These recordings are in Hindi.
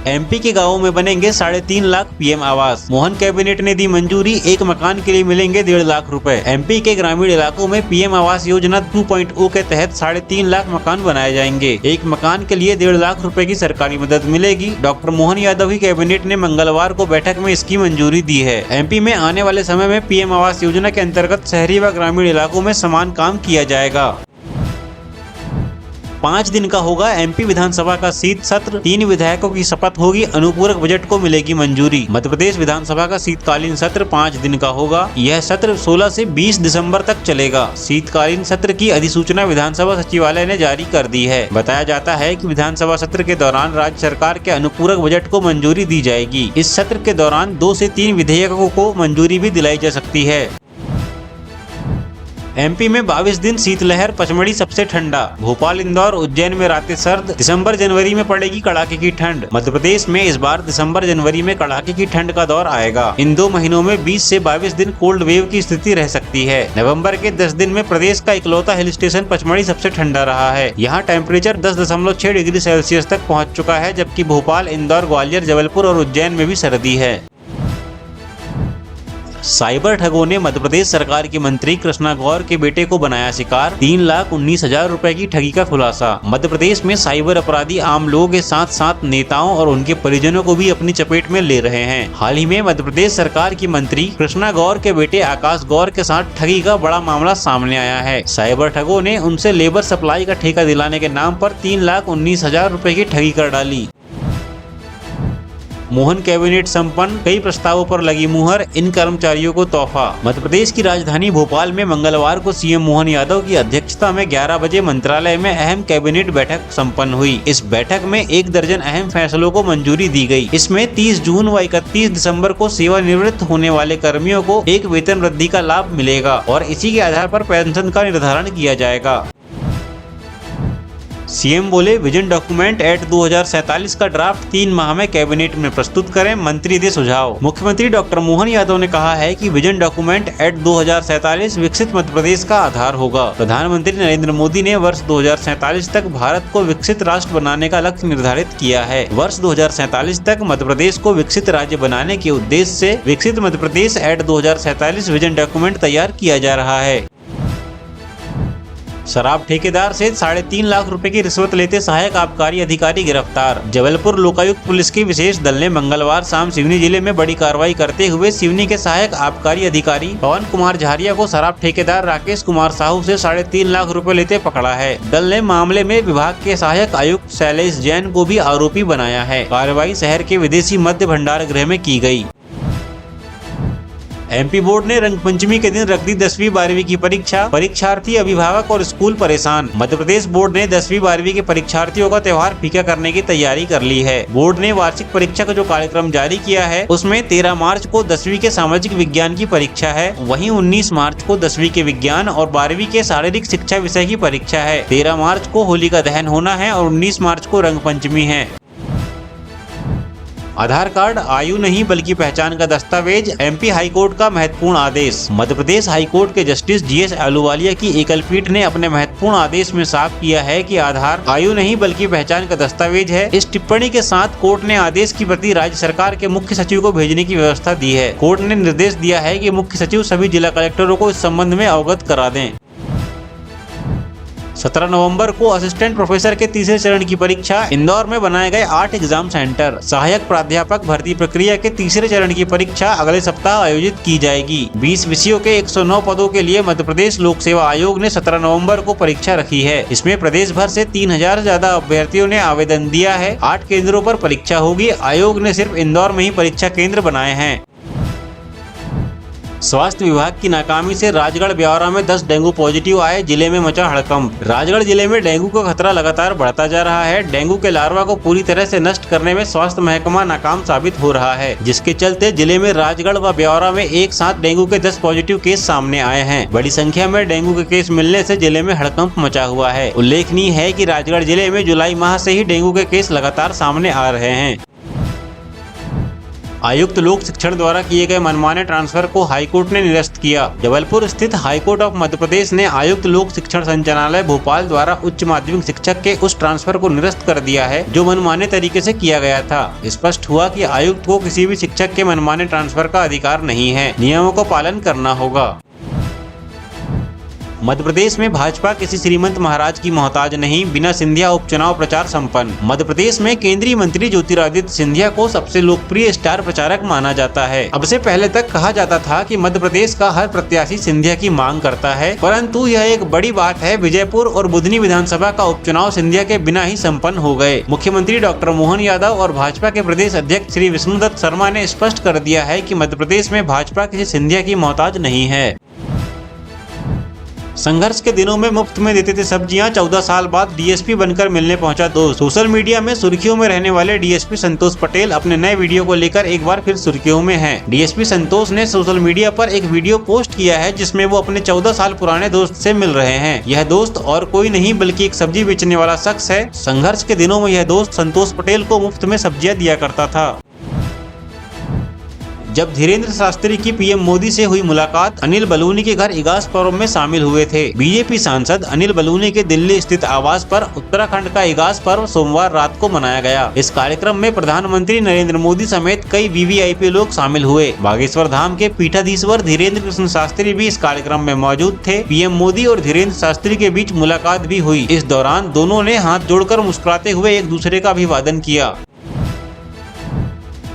एमपी के गांवों में बनेंगे 3.5 लाख पीएम आवास। मोहन कैबिनेट ने दी मंजूरी, एक मकान के लिए मिलेंगे 1.5 लाख रुपए। एमपी के ग्रामीण इलाकों में पीएम आवास योजना 2.0 के तहत 3.5 लाख मकान बनाए जाएंगे। एक मकान के लिए 1.5 लाख रुपए की सरकारी मदद मिलेगी। डॉक्टर मोहन यादव की कैबिनेट ने मंगलवार को बैठक में इसकी मंजूरी दी है। एमपी में आने वाले समय में पीएम आवास योजना के अंतर्गत शहरी व ग्रामीण इलाकों में समान काम किया जाएगा। 5 दिन का होगा एमपी विधानसभा का शीत सत्र, 3 विधायकों की शपथ होगी, अनुपूरक बजट को मिलेगी मंजूरी। मध्य प्रदेश विधानसभा का शीतकालीन सत्र 5 दिन का होगा। यह सत्र 16 से 20 दिसंबर तक चलेगा। शीतकालीन सत्र की अधिसूचना विधानसभा सचिवालय ने जारी कर दी है। बताया जाता है कि विधानसभा सत्र के दौरान राज्य सरकार के अनुपूरक बजट को मंजूरी दी जाएगी। इस सत्र के दौरान 2 से 3 विधेयकों को मंजूरी भी दिलाई जा सकती है। एमपी में 22 दिन शीतलहर, पचमढ़ी सबसे ठंडा। भोपाल, इंदौर, उज्जैन में रातें सर्द। दिसंबर जनवरी में पड़ेगी कड़ाके की ठंड। मध्य प्रदेश में इस बार दिसंबर जनवरी में कड़ाके की ठंड का दौर आएगा। इन 2 महीनों में 20 से 22 दिन कोल्ड वेव की स्थिति रह सकती है। नवंबर के 10 दिन में प्रदेश का इकलौता हिल स्टेशन पचमढ़ी सबसे ठंडा रहा है। यहाँ टेम्परेचर 10.6 डिग्री सेल्सियस तक पहुँच चुका है, जबकि भोपाल, इंदौर, ग्वालियर, जबलपुर और उज्जैन में भी सर्दी है। साइबर ठगों ने मध्य प्रदेश सरकार की मंत्री कृष्णा गौर के बेटे को बनाया शिकार, 3,19,000 रुपए की ठगी का खुलासा। मध्य प्रदेश में साइबर अपराधी आम लोगों के साथ साथ नेताओं और उनके परिजनों को भी अपनी चपेट में ले रहे हैं। हाल ही में मध्य प्रदेश सरकार की मंत्री कृष्णा गौर के बेटे आकाश गौर के साथ ठगी का बड़ा मामला सामने आया है। साइबर ठगों ने उनसे लेबर सप्लाई का ठेका दिलाने के नाम पर 3,19,000 रुपए की ठगी कर डाली। मोहन कैबिनेट संपन्न, कई प्रस्तावों पर लगी मुहर, इन कर्मचारियों को तोहफा। मध्य प्रदेश की राजधानी भोपाल में मंगलवार को सीएम मोहन यादव की अध्यक्षता में 11 बजे मंत्रालय में अहम कैबिनेट बैठक संपन्न हुई। इस बैठक में 1 दर्जन अहम फैसलों को मंजूरी दी गई। इसमें 30 जून व 31 दिसंबर को सेवानिवृत्त होने वाले कर्मियों को एक वेतन वृद्धि का लाभ मिलेगा और इसी के आधार पर पेंशन का निर्धारण किया जाएगा। सीएम बोले, विजन डॉक्यूमेंट एक्ट 2047 का ड्राफ्ट 3 माह में कैबिनेट में प्रस्तुत करें, मंत्री दे सुझाव। मुख्यमंत्री डॉक्टर मोहन यादव ने कहा है कि विजन डॉक्यूमेंट एक्ट 2047 विकसित मध्य प्रदेश का आधार होगा। प्रधानमंत्री नरेंद्र मोदी ने वर्ष 2047 तक भारत को विकसित राष्ट्र बनाने का लक्ष्य निर्धारित किया है। वर्ष 2047 तक मध्य प्रदेश को विकसित राज्य बनाने के उद्देश्य से विकसित Madhya Pradesh act 2047 vision document तैयार किया जा रहा है। शराब ठेकेदार से 3.5 लाख रुपए की रिश्वत लेते सहायक आबकारी अधिकारी गिरफ्तार। जबलपुर लोकायुक्त पुलिस की विशेष दल ने मंगलवार शाम सिवनी जिले में बड़ी कार्रवाई करते हुए सिवनी के सहायक आबकारी अधिकारी पवन कुमार झारिया को शराब ठेकेदार राकेश कुमार साहू से 3.5 लाख रुपए लेते पकड़ा है। दल ने मामले में विभाग के सहायक आयुक्त शैलेश जैन को भी आरोपी बनाया है। कार्रवाई शहर के विदेशी मद्य भंडार गृह में की गयी। एमपी बोर्ड ने रंगपंचमी के दिन रख दी 10वीं 12वीं की परीक्षा। परीक्षार्थी, अभिभावक और स्कूल परेशान। मध्य प्रदेश बोर्ड ने 10वीं 12वीं के परीक्षार्थियों का त्योहार फीका करने की तैयारी कर ली है। बोर्ड ने वार्षिक परीक्षा का जो कार्यक्रम जारी किया है उसमें 13 मार्च को 10वीं के सामाजिक विज्ञान की परीक्षा है। वहीं 19 मार्च को 10वीं के विज्ञान और 12वीं के शारीरिक शिक्षा विषय की परीक्षा है। 13 मार्च को होलिका दहन होना है और 19 मार्च को रंगपंचमी है। आधार कार्ड आयु नहीं बल्कि पहचान का दस्तावेज, एमपी हाईकोर्ट का महत्वपूर्ण आदेश। मध्य प्रदेश हाईकोर्ट के जस्टिस जीएस अहलूवालिया की एकल पीठ ने अपने महत्वपूर्ण आदेश में साफ किया है कि आधार आयु नहीं बल्कि पहचान का दस्तावेज है। इस टिप्पणी के साथ कोर्ट ने आदेश की प्रति राज्य सरकार के मुख्य सचिव को भेजने की व्यवस्था दी है। कोर्ट ने निर्देश दिया है कि मुख्य सचिव सभी जिला कलेक्टरों को इस संबंध में अवगत करा दें। 17 नवंबर को असिस्टेंट प्रोफेसर के तीसरे चरण की परीक्षा। इंदौर में बनाए गए 8 एग्जाम सेंटर। सहायक प्राध्यापक भर्ती प्रक्रिया के तीसरे चरण की परीक्षा अगले सप्ताह आयोजित की जाएगी। 20 विषयों के 109 पदों के लिए मध्य प्रदेश लोक सेवा आयोग ने 17 नवंबर को परीक्षा रखी है। इसमें प्रदेश भर से 3000 से ज्यादा अभ्यर्थियों ने आवेदन दिया है। 8 केंद्रों पर परीक्षा होगी। आयोग ने सिर्फ इंदौर में ही परीक्षा केंद्र बनाए हैं। स्वास्थ्य विभाग की नाकामी से राजगढ़ ब्यावरा में 10 डेंगू पॉजिटिव आए, जिले में मचा हड़कंप। राजगढ़ जिले में डेंगू का खतरा लगातार बढ़ता जा रहा है। डेंगू के लार्वा को पूरी तरह से नष्ट करने में स्वास्थ्य महकमा नाकाम साबित हो रहा है, जिसके चलते जिले में राजगढ़ व ब्यावरा में एक साथ डेंगू के 10 पॉजिटिव केस सामने आए हैं। बड़ी संख्या में डेंगू के केस मिलने से जिले में हड़कंप मचा हुआ है। उल्लेखनीय है कि राजगढ़ जिले में जुलाई माह से ही डेंगू के केस लगातार सामने आ रहे हैं। आयुक्त लोक शिक्षण द्वारा किए गए मनमाने ट्रांसफर को हाईकोर्ट ने निरस्त किया। जबलपुर स्थित हाईकोर्ट ऑफ मध्य प्रदेश ने आयुक्त लोक शिक्षण संचालनालय भोपाल द्वारा उच्च माध्यमिक शिक्षक के उस ट्रांसफर को निरस्त कर दिया है जो मनमाने तरीके से किया गया था। स्पष्ट हुआ कि आयुक्त को किसी भी शिक्षक के मनमाने ट्रांसफर का अधिकार नहीं है, नियमों का पालन करना होगा। मध्य प्रदेश में भाजपा किसी श्रीमंत महाराज की मोहताज नहीं, बिना सिंधिया उपचुनाव प्रचार संपन्न। मध्य प्रदेश में केंद्रीय मंत्री ज्योतिरादित्य सिंधिया को सबसे लोकप्रिय स्टार प्रचारक माना जाता है। अब से पहले तक कहा जाता था कि मध्य प्रदेश का हर प्रत्याशी सिंधिया की मांग करता है, परंतु यह एक बड़ी बात है। विजयपुर और बुधनी विधानसभा का उपचुनाव सिंधिया के बिना ही संपन्न हो गए। मुख्यमंत्री डॉक्टर मोहन यादव और भाजपा के प्रदेश अध्यक्ष श्री विष्णुदत्त शर्मा ने स्पष्ट कर दिया है कि मध्य प्रदेश में भाजपा किसी सिंधिया की मोहताज नहीं है। संघर्ष के दिनों में मुफ्त में देते थे सब्जियां, 14 साल बाद डीएसपी बनकर मिलने पहुंचा दोस्त। सोशल मीडिया में सुर्खियों में रहने वाले डीएसपी संतोष पटेल अपने नए वीडियो को लेकर एक बार फिर सुर्खियों में हैं। डीएसपी संतोष ने सोशल मीडिया पर एक वीडियो पोस्ट किया है जिसमें वो अपने 14 साल पुराने दोस्त से मिल रहे हैं। यह दोस्त और कोई नहीं बल्कि एक सब्जी बेचने वाला शख्स है। संघर्ष के दिनों में यह दोस्त संतोष पटेल को मुफ्त में सब्जियां दिया करता था। जब धीरेन्द्र शास्त्री की पीएम मोदी से हुई मुलाकात, अनिल बलूनी के घर इगास पर्व में शामिल हुए थे। बीजेपी सांसद अनिल बलूनी के दिल्ली स्थित आवास पर उत्तराखंड का इगास पर्व सोमवार रात को मनाया गया। इस कार्यक्रम में प्रधानमंत्री नरेंद्र मोदी समेत कई वीवीआईपी लोग शामिल हुए। बागेश्वर धाम के पीठाधीश्वर धीरेन्द्र कृष्ण शास्त्री भी इस कार्यक्रम में मौजूद थे। पीएम मोदी और धीरेन्द्र शास्त्री के बीच मुलाकात भी हुई। इस दौरान दोनों ने हाथ जोड़कर मुस्कुराते हुए एक दूसरे का अभिवादन किया।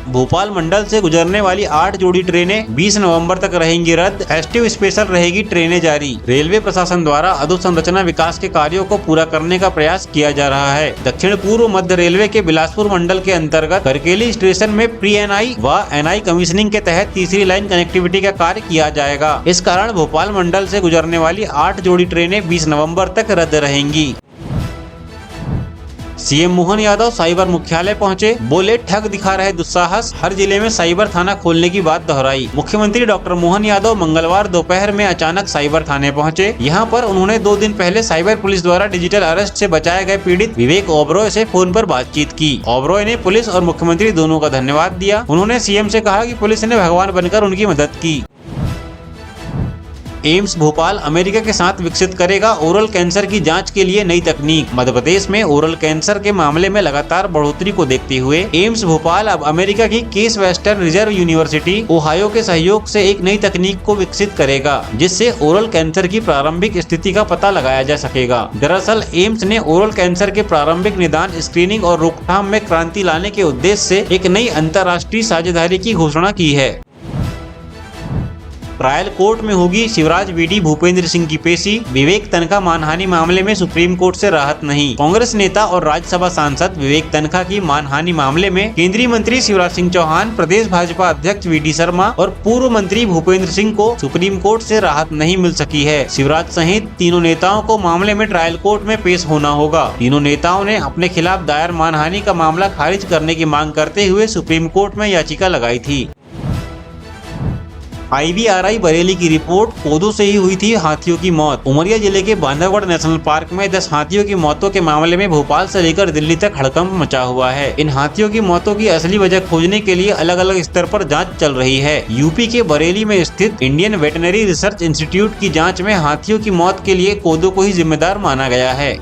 भोपाल मंडल से गुजरने वाली 8 जोड़ी ट्रेनें 20 नवंबर तक रहेंगी रद्द। फेस्टिव स्पेशल रहेगी ट्रेनें जारी। रेलवे प्रशासन द्वारा अधोसंरचना विकास के कार्यों को पूरा करने का प्रयास किया जा रहा है। दक्षिण पूर्व मध्य रेलवे के बिलासपुर मंडल के अंतर्गत करकेली स्टेशन में प्री एनआई व एनआई कमीशनिंग के तहत तीसरी लाइन कनेक्टिविटी का कार्य किया जाएगा। इस कारण भोपाल मंडल से गुजरने वाली 8 जोड़ी ट्रेनें 20 नवम्बर तक रद्द रहेंगी। सीएम मोहन यादव साइबर मुख्यालय पहुंचे, बोले ठग दिखा रहे दुस्साहस, हर जिले में साइबर थाना खोलने की बात दोहराई। मुख्यमंत्री डॉक्टर मोहन यादव मंगलवार दोपहर में अचानक साइबर थाने पहुंचे। यहां पर उन्होंने 2 दिन पहले साइबर पुलिस द्वारा डिजिटल अरेस्ट से बचाए गए पीड़ित विवेक ओबरॉय से फोन पर बातचीत की। ओबरॉय ने पुलिस और मुख्यमंत्री दोनों का धन्यवाद दिया। उन्होंने सीएम से कहा कि पुलिस ने भगवान बनकर उनकी मदद की। एम्स भोपाल अमेरिका के साथ विकसित करेगा ओरल कैंसर की जांच के लिए नई तकनीक। मध्य प्रदेश में ओरल कैंसर के मामले में लगातार बढ़ोतरी को देखते हुए एम्स भोपाल अब अमेरिका की case western reserve university Ohio के सहयोग से एक नई तकनीक को विकसित करेगा, जिससे ओरल कैंसर की प्रारंभिक स्थिति का पता लगाया जा सकेगा। दरअसल एम्स ने ओरल कैंसर के प्रारंभिक निदान, स्क्रीनिंग और रोकथाम में क्रांति लाने के उद्देश्य से एक नई अंतर्राष्ट्रीय साझेदारी की घोषणा की है। ट्रायल कोर्ट में होगी शिवराज वीडी भूपेंद्र सिंह की पेशी। विवेक तनखा मानहानि मामले में सुप्रीम कोर्ट से राहत नहीं। कांग्रेस नेता और राज्यसभा सांसद विवेक तनखा की मानहानि मामले में केंद्रीय मंत्री शिवराज सिंह चौहान, प्रदेश भाजपा अध्यक्ष वीडी शर्मा और पूर्व मंत्री भूपेंद्र सिंह को सुप्रीम कोर्ट से राहत नहीं मिल सकी है। शिवराज सहित तीनों नेताओं को मामले में ट्रायल कोर्ट में पेश होना होगा। तीनों नेताओं ने अपने खिलाफ दायर मानहानि का मामला खारिज करने की मांग करते हुए सुप्रीम कोर्ट में याचिका लगाई थी। IVRI बरेली की रिपोर्ट, पौधों से ही हुई थी हाथियों की मौत। उमरिया जिले के बांधवगढ़ नेशनल पार्क में 10 हाथियों की मौतों के मामले में भोपाल से लेकर दिल्ली तक हड़कंप मचा हुआ है। इन हाथियों की मौतों की असली वजह खोजने के लिए अलग अलग स्तर पर जांच चल रही है। यूपी के बरेली में स्थित इंडियन वेटनरी रिसर्च इंस्टीट्यूट की जाँच में हाथियों की मौत के लिए पौधों को ही जिम्मेदार माना गया है।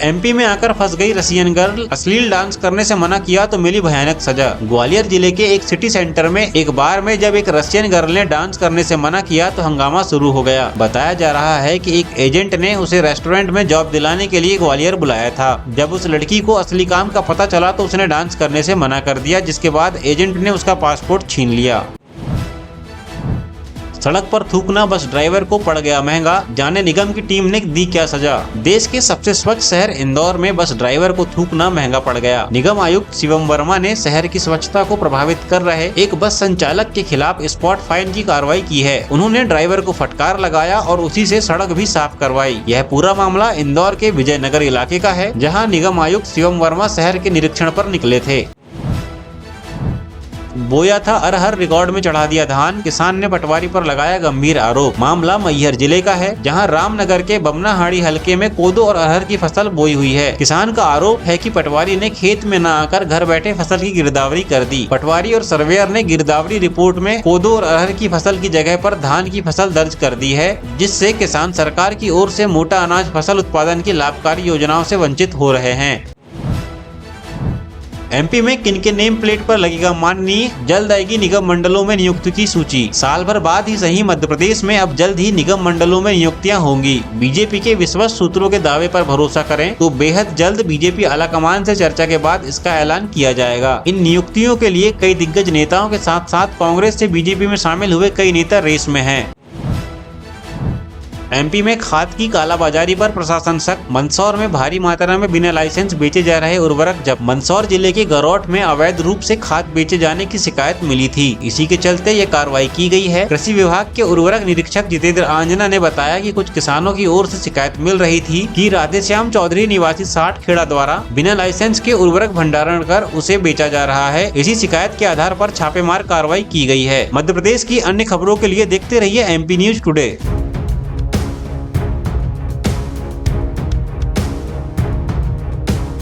MP में आकर फंस गई रसियन गर्ल, अश्लील डांस करने से मना किया तो मिली भयानक सजा। ग्वालियर जिले के एक सिटी सेंटर में एक बार में जब एक रसियन गर्ल ने डांस करने से मना किया तो हंगामा शुरू हो गया। बताया जा रहा है कि एक एजेंट ने उसे रेस्टोरेंट में जॉब दिलाने के लिए ग्वालियर बुलाया था। जब उस लड़की को असली काम का पता चला तो उसने डांस करने से मना कर दिया, जिसके बाद एजेंट ने उसका पासपोर्ट छीन लिया। सड़क पर थूकना बस ड्राइवर को पड़ गया महंगा, जाने निगम की टीम ने दी क्या सजा। देश के सबसे स्वच्छ शहर इंदौर में बस ड्राइवर को थूकना महंगा पड़ गया। निगम आयुक्त शिवम वर्मा ने शहर की स्वच्छता को प्रभावित कर रहे एक बस संचालक के खिलाफ स्पॉट फाइन की कार्रवाई की है। उन्होंने ड्राइवर को फटकार लगाया और उसी से सड़क भी साफ करवाई। यह पूरा मामला इंदौर के विजयनगर इलाके का है, जहाँ निगम आयुक्त शिवम वर्मा शहर के निरीक्षण पर निकले थे। बोया था अरहर, रिकॉर्ड में चढ़ा दिया धान। किसान ने पटवारी पर लगाया गंभीर आरोप। मामला मैहर जिले का है, जहां रामनगर के बमनाहाड़ी हलके में कोदो और अरहर की फसल बोई हुई है। किसान का आरोप है कि पटवारी ने खेत में न आकर घर बैठे फसल की गिरदावरी कर दी। पटवारी और सर्वेयर ने गिरदावरी रिपोर्ट में कोदो और अरहर की फसल की जगह पर धान की फसल दर्ज कर दी है, जिससे किसान सरकार की ओर से मोटा अनाज फसल उत्पादन की लाभकारी योजनाओं से वंचित हो रहे हैं। एमपी में किन के नेम प्लेट पर लगेगा माननीय, जल्द आएगी निगम मंडलों में नियुक्ति की सूची। साल भर बाद ही सही, मध्य प्रदेश में अब जल्द ही निगम मंडलों में नियुक्तियां होंगी। बीजेपी के विश्वस्त सूत्रों के दावे पर भरोसा करें तो बेहद जल्द बीजेपी आलाकमान से चर्चा के बाद इसका ऐलान किया जाएगा। इन नियुक्तियों के लिए कई दिग्गज नेताओं के साथ साथ कांग्रेस से बीजेपी में शामिल हुए कई नेता रेस में हैं। एमपी में खाद की कालाबाजारी पर प्रशासन सख्त। मंदसौर में भारी मात्रा में बिना लाइसेंस बेचे जा रहे उर्वरक जब्त। मंदसौर जिले के गरौठ में अवैध रूप से खाद बेचे जाने की शिकायत मिली थी, इसी के चलते ये कार्रवाई की गई है। कृषि विभाग के उर्वरक निरीक्षक जितेंद्र आंजना ने बताया कि कुछ किसानों की ओर से शिकायत मिल रही थी कि राधेश्याम चौधरी निवासी 60 खेड़ा द्वारा बिना लाइसेंस के उर्वरक भंडारण कर उसे बेचा जा रहा है। इसी शिकायत के आधार पर छापेमार कार्रवाई की गई है। मध्य प्रदेश की अन्य खबरों के लिए देखते रहिए MP न्यूज टुडे।